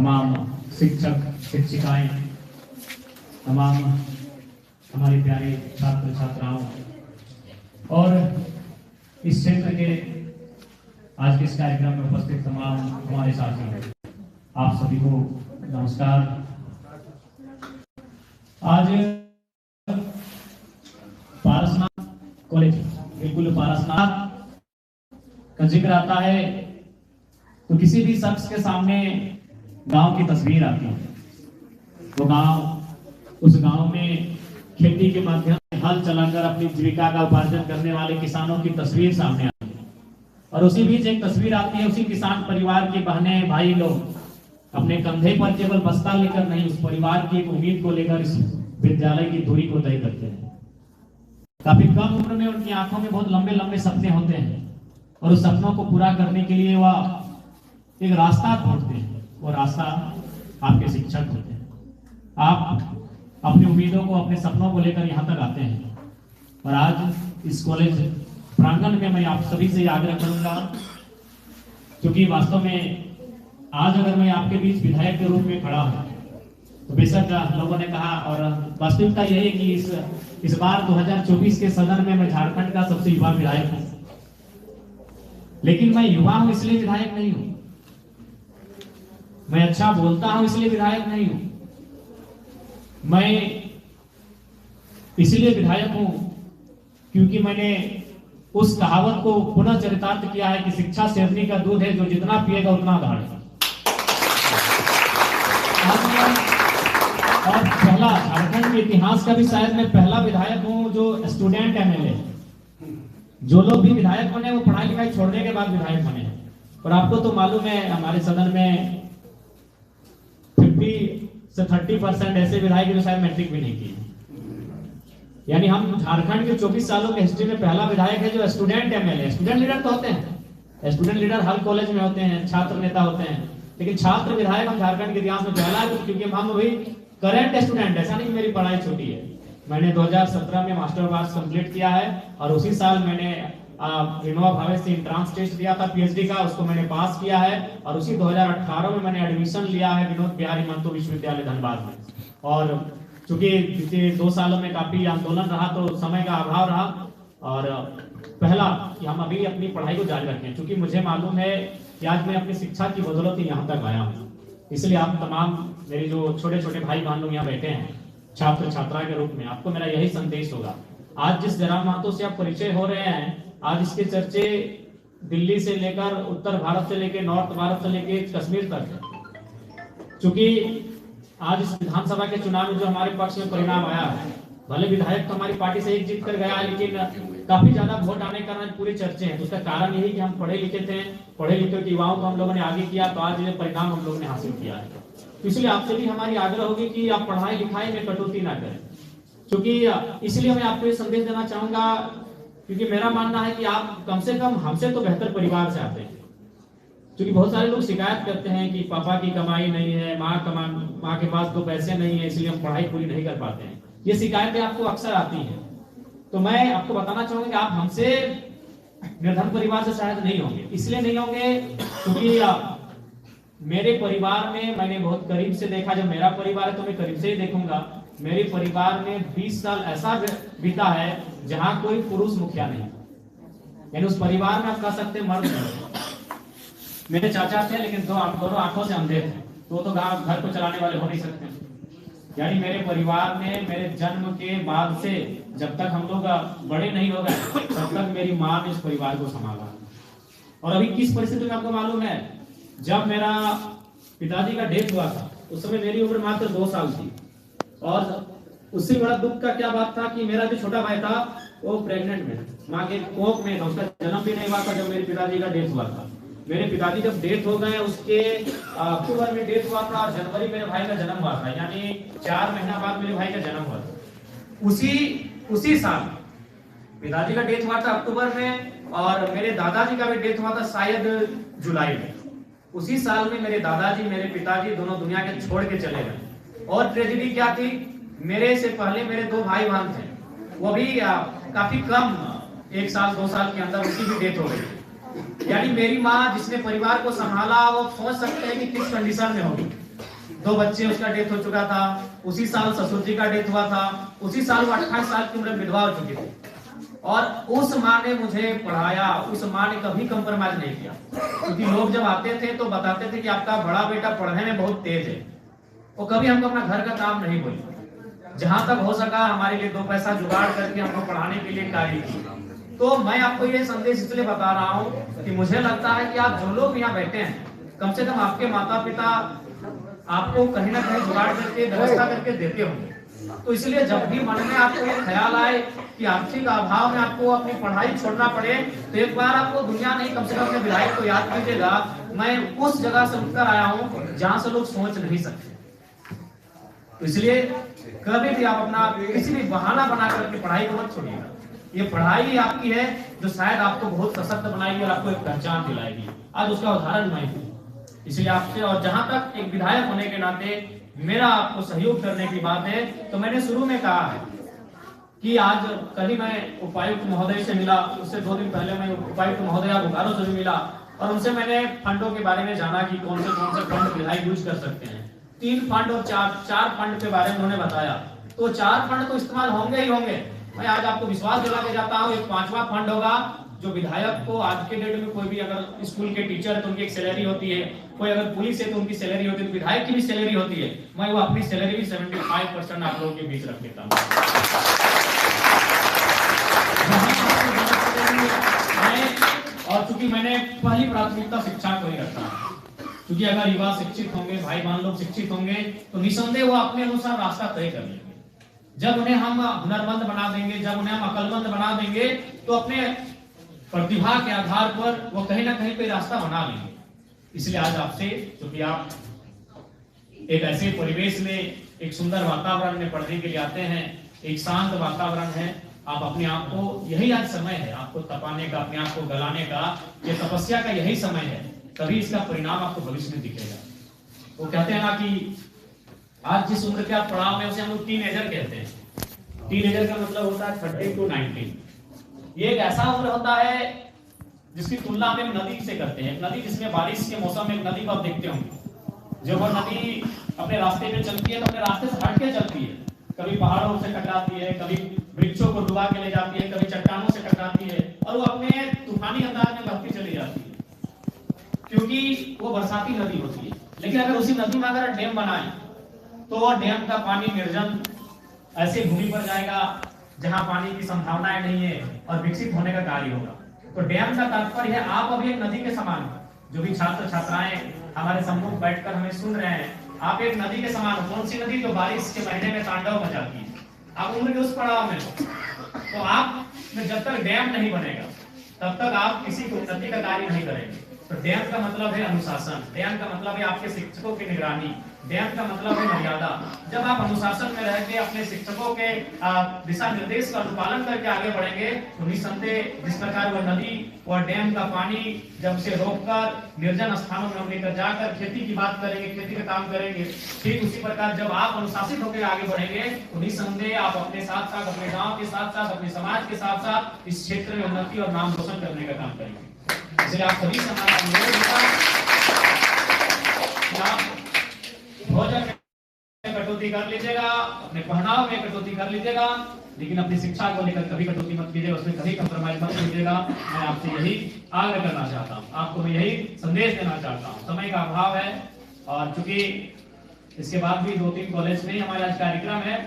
तमाम शिक्षक शिक्षिकाएं, तमाम हमारे प्यारे छात्र छात्राओं और इस क्षेत्र के आज के इस कार्यक्रम में उपस्थित तमाम हमारे साथी, आप सभी को नमस्कार। आज पारसनाथ कॉलेज, बिल्कुल पारसनाथ का जिक्र आता है तो किसी भी शख्स के सामने गांव की तस्वीर आती है। वो गांव, उस गांव में खेती के माध्यम से हल चलाकर अपनी जीविका का उपार्जन करने वाले किसानों की तस्वीर सामने आती है। और उसी बीच एक तस्वीर आती है उसी किसान परिवार के बहने भाई लोग अपने कंधे पर केवल बस्ता लेकर नहीं, उस परिवार की एक उम्मीद को लेकर इस विद्यालय की दूरी को तय करते हैं। काफी कम उम्र में उनकी आंखों में बहुत लंबे लंबे सपने होते हैं और उस सपनों को पूरा करने के लिए वह एक रास्ता ढूंढते हैं। वो रास्ता आपके शिक्षक होते हैं। आप अपनी उम्मीदों को, अपने सपनों को लेकर यहाँ तक आते हैं और आज इस कॉलेज प्रांगण में मैं आप सभी से आग्रह करूंगा, क्योंकि वास्तव में आज अगर मैं आपके बीच विधायक के रूप में खड़ा हूं तो बेशक लोगों ने कहा, और वास्तविकता यही है कि इस बार 2024 के सदन में मैं झारखंड का सबसे युवा विधायक हूं। लेकिन मैं युवा हूं इसलिए विधायक नहीं हूं, मैं अच्छा बोलता हूं इसलिए विधायक नहीं हूं, मैं इसलिए विधायक हूं क्योंकि मैंने उस कहावत को पुनः चरितार्थ किया है कि शिक्षा शेरनी का दूध है, जो जितना पिएगा उतना गाढ़ेगा। और पहला झारखंड के इतिहास का भी शायद मैं पहला विधायक हूं जो स्टूडेंट एमएलए। जो लोग भी विधायक बने वो पढ़ाई लिखाई छोड़ने के बाद विधायक बने। और आपको तो मालूम है हमारे सदन में 50 से 30% ऐसे विधायक जो शायद मैट्रिक भी नहीं किए। यानी हम झारखंड के 24 सालों के हिस्ट्री में पहला विधायक है जो स्टूडेंट एमएलए। स्टूडेंट लीडर तो होते हैं, स्टूडेंट लीडर हर कॉलेज में होते हैं, छात्र नेता होते हैं, लेकिन छात्र विधायक हम झारखंड के इतिहास में पहला है, क्योंकि हम अभी करंट स्टूडेंट। ऐसा नहीं कि मेरी पढ़ाई छोटी है। मैंने 2017 में मास्टर पास कंप्लीट किया है और उसी साल मैंने विनोबा भावे से एंट्रेंस टेस्ट दिया था पीएचडी का, उसको मैंने पास किया है। और उसी 2018 में मैंने एडमिशन लिया है विनोद बिहारी महतो विश्वविद्यालय धनबाद में। और चूंकि पिछले 2 सालों में काफी आंदोलन रहा तो समय का अभाव रहा, और पहला कि हम अभी अपनी पढ़ाई को जारी रखें, क्योंकि मुझे मालूम है कि आज मैं अपनी शिक्षा की बदौलत यहाँ तक आया हूँ। इसलिए आप तमाम मेरे जो छोटे छोटे भाई बहन लोग यहाँ बैठे हैं छात्र छात्रा के रूप में, आपको मेरा यही संदेश होगा। आज जिस जयराम महतो से आप परिचय हो रहे हैं, आज इसके चर्चे दिल्ली से लेकर उत्तर भारत से लेकर नॉर्थ भारत से लेकर कश्मीर तक है। चूंकि आज इस विधानसभा के चुनाव में जो हमारे पक्ष में परिणाम आया है, भले विधायक तो हमारी पार्टी से एक जीत कर गया, लेकिन काफी ज्यादा वोट आने के कारण पूरे चर्चे हैं। तो उसका कारण यही कि हम पढ़े लिखे थे, पढ़े लिखे युवाओं को हम लोगों ने आगे किया, तो आज ये परिणाम हम लोगों ने हासिल किया है। तो इसलिए आपसे भी हमारी आग्रह होगी कि आप पढ़ाई लिखाई में कटौती ना करें, क्योंकि इसलिए मैं आपको ये संदेश देना चाहूंगा, क्योंकि मेरा मानना है कि आप कम से कम हमसे तो बेहतर परिवार से आते हैं। क्योंकि बहुत सारे लोग शिकायत करते हैं कि पापा की कमाई नहीं है, माँ के पास 2 पैसे नहीं है, इसलिए हम पढ़ाई पूरी नहीं कर पाते हैं। ये शिकायतें आपको अक्सर आती हैं। तो मैं आपको बताना चाहूंगा कि आप हमसे निर्धन परिवार से शायद नहीं होंगे। इसलिए नहीं होंगे क्योंकि मेरे परिवार में मैंने बहुत करीब से देखा। जब मेरा परिवार है तो मैं करीब से ही देखूंगा। मेरे परिवार में 20 साल ऐसा बीता है जहां कोई पुरुष मुखिया नहीं, यानी उस परिवार में आप कह सकते हैं मर्द नहीं। मेरे चाचा थे लेकिन दोनों आंखों से अंधे थे, तो घर को चलाने वाले हो नहीं सकते। यानी मेरे परिवार में मेरे जन्म के बाद से जब तक हम लोग बड़े नहीं हो गए तब तक मेरी माँ ने इस परिवार को संभाला। और अभी किस परिस्थिति में आपको मालूम है, जब मेरा पिताजी का डेथ हुआ था उस समय मेरी उम्र मात्र 2 साल थी। और उससे बड़ा दुख का क्या बात था कि मेरा जो छोटा भाई था वो प्रेग्नेंट में, माँ के कोख में था, उसका जन्म भी नहीं हुआ था जब मेरे पिताजी का डेथ हुआ था। मेरे पिताजी जब डेथ हो गए, उसके अक्टूबर में डेथ हुआ था और जनवरी मेरे भाई का जन्म हुआ था, यानी 4 महीना बाद मेरे भाई का जन्म हुआ था। उसी साल पिताजी का डेथ हुआ था अक्टूबर में, और मेरे दादाजी का भी डेथ हुआ था शायद जुलाई में। उसी साल में मेरे दादाजी मेरे पिताजी दोनों दुनिया के छोड़ के चले गए। और ट्रेजेडी क्या थी, मेरे से पहले मेरे 2 भाई बहन थे, वो भी काफी कम 1 साल 2 साल के अंदर उनकी भी डेथ हो गई। यानी मेरी माँ जिसने परिवार को संभाला, वो सोच सकते हैं कि किस कंडीशन में होगी। 2 बच्चे उसका डेथ हो चुका था, उसी साल ससुर जी का डेथ हुआ था, उसी साल वो 28 साल की उम्र में विधवा हो चुकी थी। और उस माँ ने मुझे पढ़ाया, उस माँ ने कभी कंप्रोमाइज नहीं किया, क्योंकि लोग जब आते थे तो बताते थे कि आपका बड़ा बेटा पढ़ने में बहुत तेज है। वो कभी हमको अपना घर का काम नहीं बोली, जहां तक हो सका हमारे लिए 2 पैसा जुगाड़ करके हमको पढ़ाने के लिए कार्य की। तो मैं आपको ये संदेश इसलिए बता रहा हूँ कि मुझे लगता है कि आप जो लोग यहाँ बैठे हैं, कम से कम आपके माता पिता आपको कहीं ना कहीं जुगाड़ करके व्यवस्था करके देते होंगे। तो इसलिए जब भी मन में आपको ये ख्याल आए कि आर्थिक अभाव में आपको अपनी पढ़ाई छोड़ना पड़े, तो एक बार आपको दुनिया नहीं, कम से कम अपने विधायक को याद कीजिएगा, मैं उस जगह से उठकर आया हूँ जहां से लोग सोच नहीं सकते। तो इसलिए कभी भी आप अपना किसी भी बहाना बना करके पढ़ाई को मत छोड़िएगा। ये पढ़ाई आपकी है जो शायद आपको बहुत सशक्त बनाएगी और आपको एक पहचान दिलाएगी। आज उसका उदाहरण मैं हूँ। इसलिए आपसे, और जहां तक एक विधायक होने के नाते मेरा आपको सहयोग करने की बात है, तो मैंने शुरू में कहा है कि आज कल ही मैं उपायुक्त महोदय से मिला, उससे 2 दिन पहले मैं उपायुक्त महोदय बोकारो से भी मिला, और उनसे मैंने फंडों के बारे में जाना कि कौन से फंड विधायक यूज कर सकते हैं। 3 फंड और 4 फंड के बारे में उन्होंने बताया। तो 4 फंड तो इस्तेमाल होंगे ही होंगे। मैं आज आपको विश्वास दिला के जाता हूँ, एक 5वां फंड होगा जो विधायक को आज के डेट में कोई भी अगर स्कूल के टीचर है तो उनकी एक सैलरी होती है, कोई अगर पुलिस है तो उनकी सैलरी होती है, तो विधायक की भी सैलरी होती है। मैं वो अपनी सैलरी भी 75% आप लोगों के बीच रख देता हूँ। और चूंकि मैंने पहली प्राथमिकता शिक्षा को ही रखा है, क्योंकि अगर युवा शिक्षित होंगे, भाई बहन लोग शिक्षित होंगे, तो निसंदेह वो अपने अनुसार रास्ता तय कर लेंगे। जब उन्हें हम हुनरमंद बना देंगे, जब उन्हें हम अकलमंद बना देंगे, तो अपने प्रतिभा के आधार पर वो कहीं ना कहीं पे रास्ता बना लेंगे। इसलिए आज आपसे, क्योंकि आप एक ऐसे परिवेश में, एक सुंदर वातावरण में पढ़ने के लिए आते हैं, एक शांत वातावरण है, आप अपने आप को, यही आज समय है आपको तपाने का, अपने आप को गलाने का, ये तपस्या का यही समय है, तभी इसका परिणाम आपको भविष्य में दिखेगा। वो कहते हैं ना कि आज जिस उम्र के आप पड़ाव में, उसे हम लोग टीनेजर कहते हैं। टीनेजर का मतलब होता है 30 to 19। ये एक ऐसा उम्र होता है जिसकी तुलना हम नदी से करते हैं। नदी जिसमें बारिश के मौसम में, एक नदी को आप देखते होंगे, जब वो नदी अपने रास्ते में चलती है तो अपने रास्ते से हट के चलती है, कभी पहाड़ों से टकराती है, कभी वृक्षों को डुबा के ले जाती है, कभी चट्टानों से टकराती है, और वो अपने तूफानी अंदाज में बहती चली जाती है, क्योंकि वो बरसाती नदी होती है। लेकिन अगर उसी नदी में अगर डैम बनाए तो वह डैम का पानी निर्जन ऐसे भूमि पर जाएगा जहां पानी की संभावनाएं नहीं है और विकसित होने का कार्य होगा। तो डैम का तात्पर्य है आप अभी एक नदी के समान हो। जो भी छात्र छात्राएं हमारे सम्मुख बैठकर हमें सुन रहे हैं, आप एक नदी के समान हो। कौन सी नदी? जो बारिश के महीने में तांडव मचाती है। आप उम्र के उस पड़ाव में हो, तो आप में जब तक डैम नहीं बनेगा तब तक आप किसी की उन्नति का कार्य नहीं करेंगे। तो डैम का मतलब है अनुशासन, डैम का मतलब है आपके शिक्षकों की निगरानी, डैम का मतलब है मर्यादा। जब आप अनुशासन में रह के अपने शिक्षकों के दिशा निर्देश का अनुपालन करके आगे बढ़ेंगे, तो निसंदेह जिस प्रकार वह नदी और डैम का पानी जब से रोककर निर्जन स्थानों में हम लेकर जाकर खेती की बात करेंगे, खेती का काम करेंगे, ठीक उसी प्रकार जब आप अनुशासित होकर आगे बढ़ेंगे, तो निसंदेह आप अपने साथ साथ, अपने गाँव के साथ साथ, अपने समाज के साथ साथ इस क्षेत्र में उन्नति और नाम रोशन करने का काम करेंगे। इसलिए आप सभी से हमारा अनुरोध होगा, भोजन में कटौती कर लीजिएगा, अपने पहनाव में कटौती कर लीजिएगा, लेकिन अपनी शिक्षा को लेकर कभी कटौती मत कीजिएगा, उसमें कभी कंप्रोमाइज मत कीजिएगा। मैं आपसे यही आग्रह करना चाहता हूँ, आपको मैं यही संदेश देना चाहता हूँ। समय का अभाव है, और चूंकि इसके बाद भी 2-3 कॉलेज में हमारा आज कार्यक्रम है,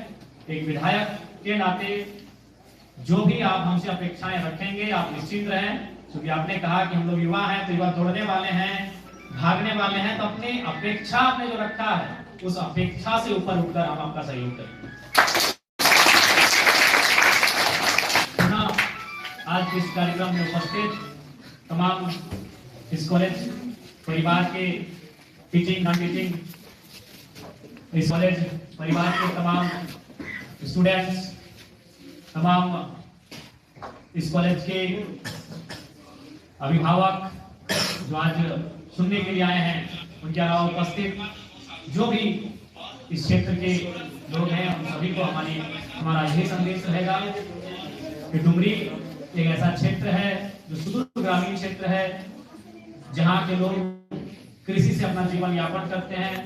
एक विधायक के नाते जो भी आप हमसे अपेक्षाएं रखेंगे, आप निश्चिंत रहें, क्योंकि आपने कहा कि हम लोग युवा हैं, तो युवा दौड़ने वाले हैं, भागने वाले हैं, तो अपनी अपेक्षा आपने जो रखा है, उस अपेक्षा से ऊपर उठकर हम आपका सहयोग करेंगे। आज इस कार्यक्रम में उपस्थित तमाम इस कॉलेज परिवार के टीचिंग नॉन टीचिंग, इस कॉलेज परिवार के तमाम स्टूडेंट्स, तमाम इस कॉलेज के अभिभावक जो आज सुनने के लिए आए हैं, उनके अलावा उपस्थित जो भी इस क्षेत्र के लोग हैं, उन सभी को हमारा यही संदेश रहेगा कि डुमरी एक ऐसा क्षेत्र है जो सुदूर ग्रामीण क्षेत्र है, जहाँ के लोग कृषि से अपना जीवन यापन करते हैं,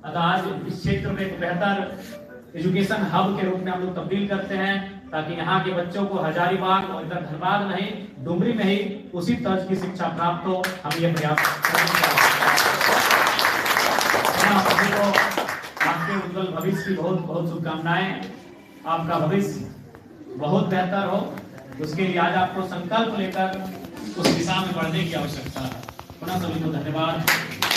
अतः आज इस क्षेत्र में एक बेहतर एजुकेशन हब के रूप में हम लोग तब्दील करते हैं, ताकि यहाँ के बच्चों को हजारीबाग और इधर धनबाद नहीं, डुमरी में ही उसी तर्ज की शिक्षा प्राप्त हो। हम ये प्रयास सभी को आपके उज्जवल भविष्य की बहुत बहुत शुभकामनाएं। आपका भविष्य बहुत बेहतर हो, उसके लिए आज आपको संकल्प लेकर उस दिशा में बढ़ने की आवश्यकता है। पुनः सभी को धन्यवाद।